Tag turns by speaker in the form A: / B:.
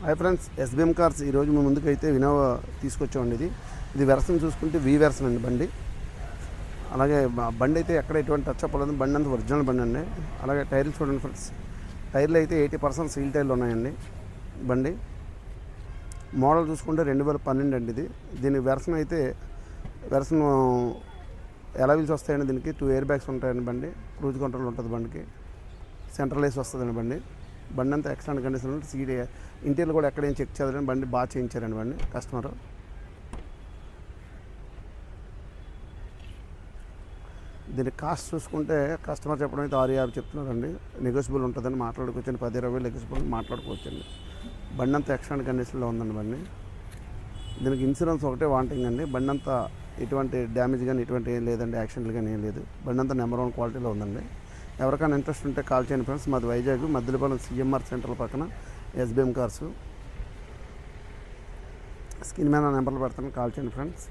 A: Hi friends, SBM cars ఈరోజు మీ ముందుకైతే వినోవా తీసుకొచ్చామండి. ఇది వెర్షన్ చూసుకుంటే వి వెర్షన్ అండి బండి. అలాగే బండి అయితే ఎక్కడ ఎటువంటి టచ్ అప్ లేదు, బండి అంతా ఒరిజినల్ బండి అండి. అలాగే టైర్లు చూడండి ఫ్రెండ్స్, టైర్లు అయితే 80% సీల్ టైర్లు ఉన్నాయండి. బండి మోడల్ చూసుకుంటే 2012 అండి. దీని వెర్షన్ అయితే వెర్షన్ ఎలా వీల్స్ వస్తాయండి. దీనికి 2 ఎయిర్ బ్యాగ్స్ ఉంటాయండి. బండి క్రూజ్ కంట్రోల్ ఉంటుంది, బండికి సెంట్రల్ ఏసీ వస్తుందండి. బండి అంతా ఎక్స్టెంట్ కండిషన్, సీట్ ఇంటీరియర్ కూడా ఎక్కడేం చెక్ చేయాలని బండి బాగా చేయించారండి. బండి కస్టమర్ దీని కాస్ట్ చూసుకుంటే కస్టమర్ చెప్పడం అయితే 650 చెప్తున్నారండి. నెగోషియబుల్ ఉంటుందని మాట్లాడుకోవచ్చండి, 10-20 నెగోషియబుల్ మాట్లాడుకోవచ్చండి. బండి అంతా ఎక్స్టెంట్ కండిషన్లో ఉందండి. బండి దీనికి ఇన్సూరెన్స్ ఒకటే వాంటింగ్ అండి. బండి అంతా ఎటువంటి డ్యామేజ్ కానీ ఎటువంటి ఏం లేదండి, యాక్సిడెంట్లు కానీ ఏం లేదు. బండి అంతా నెంబర్ 1 క్వాలిటీలో ఉందండి. ఎవరికైనా ఇంట్రెస్ట్ ఉంటే కాల్ చేయండి ఫ్రెండ్స్. మాది వైజాగ్ మద్దిలపాలెం సిఎంఆర్ సెంటర్ పక్కన ఎస్బీఎం కార్స్. స్క్రీన్ మీద నెంబర్లు పెడతాను, కాల్ చేయండి ఫ్రెండ్స్.